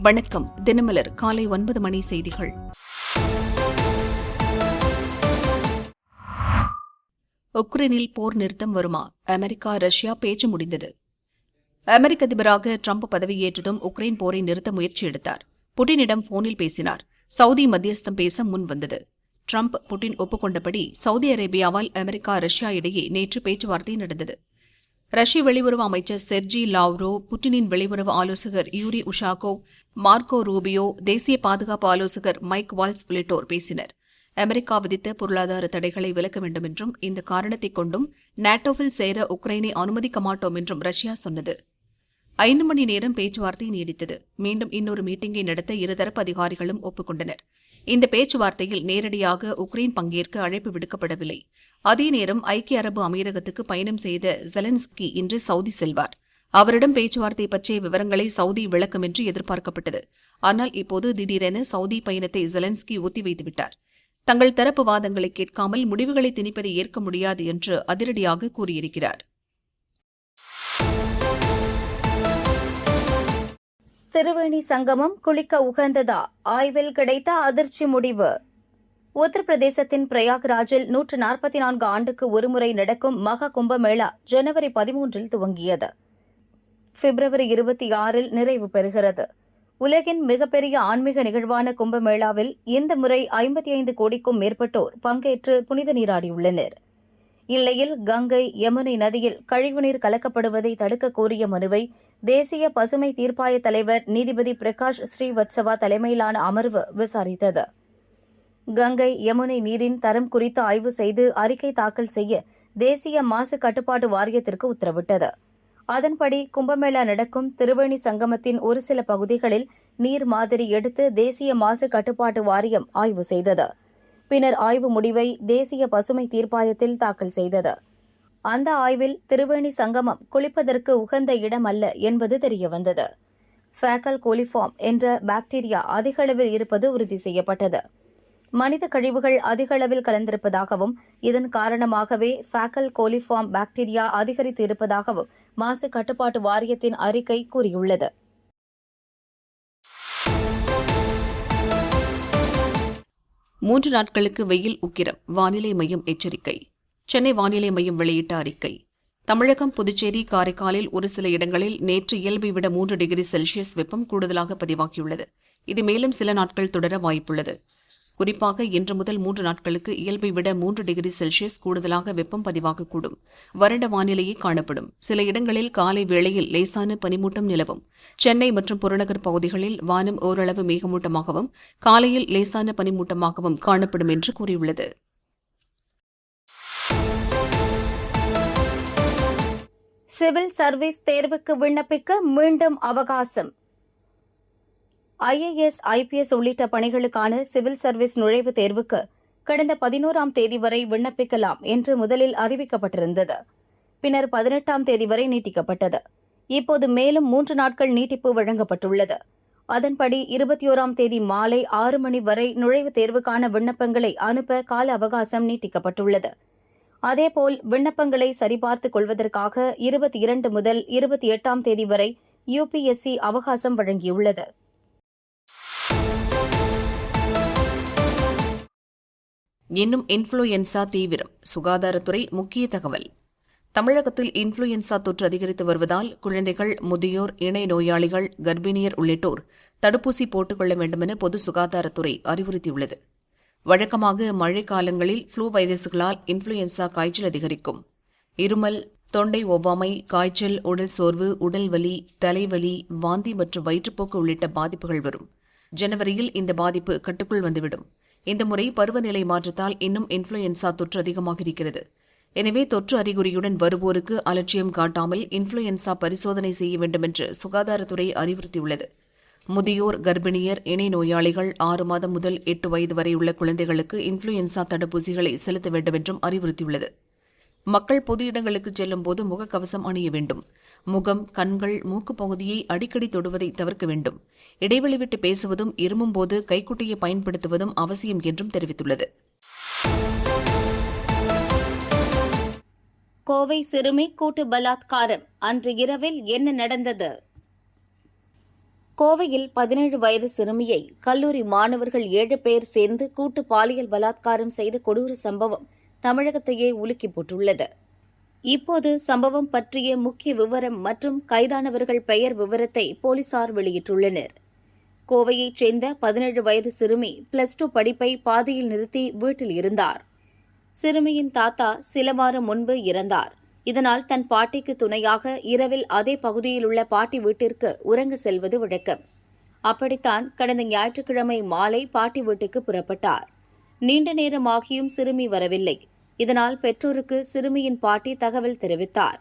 வணக்கம். தினமலர் காலை 9 மணி செய்திகள். உக்ரைனில் போர் நிறுத்தம் வருமா? அமெரிக்கா ரஷ்யா பேச்சு முடிந்தது. அமெரிக்க அதிபராக ட்ரம்ப் பதவியேற்றதும் உக்ரைன் போரை நிறுத்த முயற்சி எடுத்தார். புட்டினிடம் போனில் பேசினார். சவுதி மத்தியஸ்தம் பேச முன் வந்தது. ட்ரம்ப் புட்டின் ஒப்புக்கொண்டபடி சவுதி அரேபியாவால் அமெரிக்கா ரஷ்யா இடையே நேற்று பேச்சுவார்த்தை நடந்தது. ரஷ்ய வெளியுறவு அமைச்சர் செர்ஜி லாவ்ரோவ், புட்டினின் வெளியுறவு ஆலோசகர் யூரி உஷாகோவ், மார்க்கோ ரூபியோ, தேசிய பாதுகாப்பு ஆலோசகர் மைக் வால்ஸ் உள்ளிட்டோர் பேசினர். அமெரிக்கா விதித்த பொருளாதார தடைகளை விலக்க வேண்டும் என்றும் இந்த காரணத்தைக் கொண்டும் நாட்டோவில் சேர உக்ரைனை அனுமதிக்க மாட்டோம் என்றும் ரஷ்யா சொன்னது. 5 மணி நேரம் பேச்சுவார்த்தை நீடித்தது. மீண்டும் இன்னொரு மீட்டிங்கை நடத்த இருதரப்பு அதிகாரிகளும் ஒப்புக்கொண்டனர். இந்த பேச்சுவார்த்தையில் நேரடியாக உக்ரைன் பங்கேற்க அழைப்பு விடுக்கப்படவில்லை. அதே நேரம் ஐக்கிய அரபு அமீரகத்துக்கு பயணம் செய்த ஜெலன்ஸ்கி இன்று சவுதி செல்வார். அவரிடம் பேச்சுவார்த்தை பற்றிய விவரங்களை சவுதி விளக்கும் என்று எதிர்பார்க்கப்பட்டது. ஆனால் இப்போது திடீரென சவுதி பயணத்தை ஜெலன்ஸ்கி ஒத்திவைத்துவிட்டார். தங்கள் தரப்பு வாதங்களை கேட்காமல் முடிவுகளை திணிப்பதை ஏற்க முடியாது என்று அதிரடியாக கூறியிருக்கிறார். திருவேணி சங்கமம் குளிக்க உகந்ததா? ஆய்வில் கிடைத்த அதிர்ச்சி முடிவு. உத்தரப்பிரதேசத்தின் பிரயாக்ராஜில் 144 ஆண்டுக்கு ஒருமுறை நடக்கும் மகா கும்பமேளா ஜனவரி 13 துவங்கியது. பிப்ரவரி 26 நிறைவு பெறுகிறது. உலகின் மிகப்பெரிய ஆன்மீக நிகழ்வான கும்பமேளாவில் இந்த முறை 55 கோடிக்கும் மேற்பட்டோர் பங்கேற்று புனித நீராடியுள்ளனர். இந்நிலையில் கங்கை, யமுனை நதியில் கழிவுநீர் கலக்கப்படுவதை தடுக்க கோரிய மனுவை தேசிய பசுமை தீர்ப்பாய தலைவர் நீதிபதி பிரகாஷ் ஸ்ரீவத்சவா தலைமையிலான அமர்வு விசாரித்தது. கங்கை, யமுனை நீரின் தரம் குறித்து ஆய்வு செய்து அறிக்கை தாக்கல் செய்ய தேசிய மாசு கட்டுப்பாட்டு வாரியத்திற்கு உத்தரவிட்டது. அதன்படி கும்பமேளா நடக்கும் திருவேணி சங்கமத்தின் ஒரு சில பகுதிகளில் நீர் மாதிரி எடுத்து தேசிய மாசு கட்டுப்பாட்டு வாரியம் ஆய்வு செய்தது. பின்னர் ஆய்வு முடிவை தேசிய பசுமை தீர்ப்பாயத்தில் தாக்கல் செய்தது. அந்த ஆய்வில் திருவேணி சங்கமம் குளிப்பதற்கு உகந்த இடம் அல்ல என்பது தெரியவந்தது. ஃபேக்கல் கோலிஃபார்ம் என்ற பாக்டீரியா அதிக அளவில் இருப்பது உறுதி செய்யப்பட்டது. மனித கழிவுகள் அதிக அளவில் கலந்திருப்பதாகவும் இதன் காரணமாகவே ஃபேக்கல் கோலிஃபார்ம் பாக்டீரியா அதிகரித்து இருப்பதாகவும் மாசு கட்டுப்பாட்டு வாரியத்தின் அறிக்கை கூறியுள்ளது. மூன்று நாட்களுக்கு வெயில் உக்கிரம், வானிலை மையம் எச்சரிக்கை. சென்னை வானிலை மையம் வெளியிட்ட அறிக்கை. தமிழகம், புதுச்சேரி, காரைக்காலில் ஒரு சில இடங்களில் நேற்று இயல்பை விட 3 டிகிரி செல்சியஸ் வெப்பம் கூடுதலாக பதிவாகியுள்ளது. இது மேலும் சில நாட்கள் தொடர வாய்ப்புள்ளது. குறிப்பாக இன்று முதல் 3 நாட்களுக்கு இயல்பை விட 3 டிகிரி செல்சியஸ் கூடுதலாக வெப்பம் பதிவாகக்கூடும். வறண்ட வானிலையே காணப்படும். சில இடங்களில் காலை வேளையில் லேசான பனிமூட்டம் நிலவும். சென்னை மற்றும் புறநகர் பகுதிகளில் வானம் ஓரளவு மேகமூட்டமாகவும் காலையில் லேசான பனிமூட்டமாகவும் காணப்படும் என்று கூறியுள்ளது. சிவில் சர்வீஸ் தேர்வுக்கு விண்ணப்பிக்க மீண்டும் அவகாசம். IAS, IPS உள்ளிட்ட பணிகளுக்கான சிவில் சர்வீஸ் நுழைவுத் தேர்வுக்கு கடந்த 11ஆம் தேதி வரை விண்ணப்பிக்கலாம் என்று முதலில் அறிவிக்கப்பட்டிருந்தது. பின்னர் 18ஆம் தேதி வரை நீட்டிக்கப்பட்டது. இப்போது மேலும் 3 நாட்கள் நீட்டிப்பு வழங்கப்பட்டுள்ளது. அதன்படி 21ஆம் தேதி மாலை 6 மணி வரை நுழைவுத் தேர்வுக்கான விண்ணப்பங்களை அனுப்ப கால அவகாசம் நீட்டிக்கப்பட்டுள்ளது. அதேபோல் விண்ணப்பங்களை சரிபார்த்துக் கொள்வதற்காக 22 முதல் 28ஆம் தேதி வரை UPSC அவகாசம் வழங்கியுள்ளது. இன்னும் இன்ஃப்ளூயன்சா தீவிரம், சுகாதாரத்துறை முக்கிய தகவல். தமிழகத்தில் இன்ஃப்ளூயன்சா தொற்று அதிகரித்து வருவதால் குழந்தைகள், முதியோர், இணை நோயாளிகள், கர்ப்பிணியர் உள்ளிட்டோர் தடுப்பூசி போட்டுக் கொள்ள வேண்டுமென பொது சுகாதாரத்துறை அறிவுறுத்தியுள்ளது. வழக்கமாக மழைக்காலங்களில் ஃப்ளூ வைரஸ்களால் இன்ஃப்ளூயன்சா காய்ச்சல் அதிகரிக்கும். இருமல், தொண்டை ஒவ்வாமை, காய்ச்சல், உடல் சோர்வு, உடல் வலி, தலைவலி, வாந்தி மற்றும் வயிற்றுப்போக்கு உள்ளிட்ட பாதிப்புகள் வரும். ஜனவரியில் இந்த பாதிப்பு கட்டுக்குள் வந்துவிடும். இந்த முறை பருவநிலை மாற்றத்தால் இன்னும் இன்ஃப்ளூயன்சா தொற்று அதிகமாக இருக்கிறது. எனவே தொற்று அறிகுறியுடன் வருவோருக்கு அலட்சியம் காட்டாமல் இன்ஃப்ளூயன்சா பரிசோதனை செய்ய வேண்டும் என்று சுகாதாரத்துறை அறிவுறுத்தியுள்ளது. முதியோர், கர்ப்பிணியர், இணை நோயாளிகள், 6 மாதம் முதல் 8 வயது வரை உள்ள குழந்தைகளுக்கு இன்ஃப்ளூயன்சா தடுப்பூசிகளை செலுத்த வேண்டும் என்றும் அறிவுறுத்தியுள்ளது. மக்கள் பொது இடங்களுக்கு செல்லும் போது முகக்கவசம் அணிய வேண்டும். முகம், கண்கள், மூக்கு பகுதியை அடிக்கடி தொடுவதை தவிர்க்க வேண்டும். இடைவெளி விட்டு பேசுவதும் இருமும் போது கைக்குட்டையை பயன்படுத்துவதும் அவசியம் என்றும் தெரிவித்துள்ளது. கோவை சிறுமி கூட்டு பலாத்காரம், அன்று இரவில் என்ன நடந்தது? கோவையில் 17 வயது சிறுமியை கல்லூரி மாணவர்கள் 7 பேர் சேர்ந்து கூட்டு பாலியல் பலாத்காரம் செய்த கொடூர சம்பவம் தமிழகத்தையே உலுக்கி போட்டுள்ளது. இப்போது சம்பவம் பற்றிய முக்கிய விவரம் மற்றும் கைதானவர்கள் பெயர் விவரத்தை போலீசார் வெளியிட்டுள்ளனர். கோவையைச் சேர்ந்த 17 வயது சிறுமி +2 படிப்பை பாதியில் நிறுத்தி வீட்டில் இருந்தார். சிறுமியின் தாத்தா சில வாரம் முன்பு இறந்தார். இதனால் தன் பாட்டிக்கு துணையாக இரவில் அதே பகுதியில் உள்ள பாட்டி வீட்டிற்கு உறங்க செல்வது வழக்கம். அப்படித்தான் கடந்த ஞாயிற்றுக்கிழமை மாலை பாட்டி வீட்டுக்கு புறப்பட்டார். நீண்ட நேரமாகியும் சிறுமி வரவில்லை. இதனால் பெற்றோருக்கு சிறுமியின் பாட்டி தகவல் தெரிவித்தார்.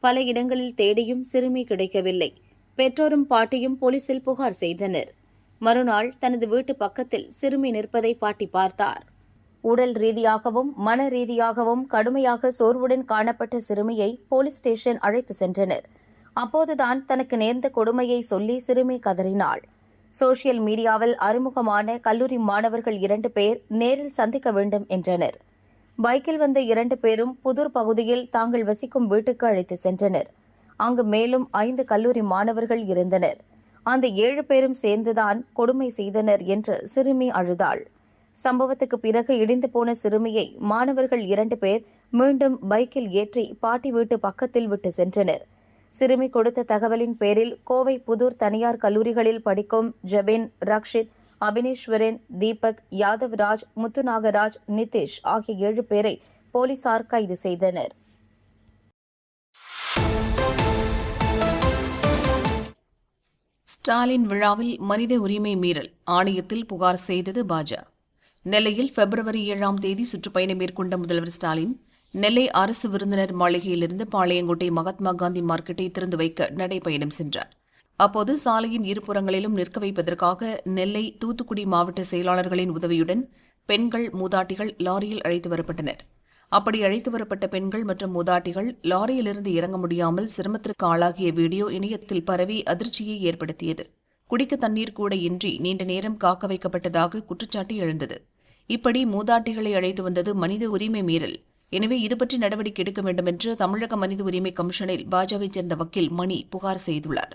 பல இடங்களில் தேடியும் சிறுமி கிடைக்கவில்லை. பெற்றோரும் பாட்டியும் போலீசில் புகார் செய்தனர். மறுநாள் தனது வீட்டு பக்கத்தில் சிறுமி நிற்பதை பாட்டி பார்த்தார். உடல் ரீதியாகவும் மன ரீதியாகவும் கடுமையாக சோர்வுடன் காணப்பட்ட சிறுமியை போலீஸ் ஸ்டேஷன் அழைத்து சென்றனர். அப்போதுதான் தனக்கு நேர்ந்த கொடுமையை சொல்லி சிறுமி கதறினாள். சோசியல் மீடியாவில் அறிமுகமான கல்லூரி மாணவர்கள் 2 பேர் நேரில் சந்திக்க வேண்டும் என்றனர். பைக்கில் வந்த 2 பேரும் புதூர் பகுதியில் தாங்கள் வசிக்கும் வீட்டுக்கு அழைத்து சென்றனர். அங்கு மேலும் 5 கல்லூரி மாணவர்கள் இருந்தனர். அந்த 7 பேரும் சேர்ந்துதான் கொடுமை செய்தனர் என்று சிறுமி அழுதாள். சம்பவத்துக்கு பிறகு இடிந்து போன சிறுமியை மாணவர்கள் 2 பேர் மீண்டும் பைக்கில் ஏற்றி பாட்டி வீட்டு பக்கத்தில் விட்டு சென்றனர். சிறுமி கொடுத்த தகவலின் பேரில் கோவை புதூர் தனியார் கல்லூரிகளில் படிக்கும் ஜெபின், ரக்ஷித், அபினேஸ்வரன், தீபக், யாதவ்ராஜ், முத்துநாகராஜ், நிதிஷ் ஆகிய 7 பேரை போலீசார் கைது செய்தனர். ஸ்டாலின் விழாவில் மனித உரிமை மீறல் ஆணையத்தில் புகார் செய்தது பாஜ. நெல்லையில் பிப்ரவரி 7ஆம் தேதி சுற்றுப்பயணம் மேற்கொண்ட முதல்வர் ஸ்டாலின் நெல்லை அரசு விருந்தினர் மாளிகையிலிருந்து பாளையங்கோட்டை மகாத்மா காந்தி மார்க்கெட்டை திறந்து வைக்க நடைபயணம் சென்றார். அப்போது சாலையின் இருபுறங்களிலும் நிற்க வைப்பதற்காக நெல்லை, தூத்துக்குடி மாவட்ட செயலாளர்களின் உதவியுடன் பெண்கள், மூதாட்டிகள் லாரியில் அழைத்து வரப்பட்டனர். அப்படி அழைத்து வரப்பட்ட பெண்கள் மற்றும் மூதாட்டிகள் லாரியிலிருந்து இறங்க முடியாமல் சிரமத்திற்கு ஆளாகிய வீடியோ இணையத்தில் பரவி அதிர்ச்சியை ஏற்படுத்தியது. குடிக்க தண்ணீர் கூட இன்றி நீண்ட நேரம் காக்க வைக்கப்பட்டதாக குற்றச்சாட்டு எழுந்தது. இப்படி மூதாட்டிகளை அழைத்து வந்தது மனித உரிமை மீறல். எனவே இதுபற்றி நடவடிக்கை எடுக்க வேண்டும் என்று தமிழக மனித உரிமை கமிஷனில் பாஜகவைச் சேர்ந்த வக்கீல் மணி புகார் செய்துள்ளார்.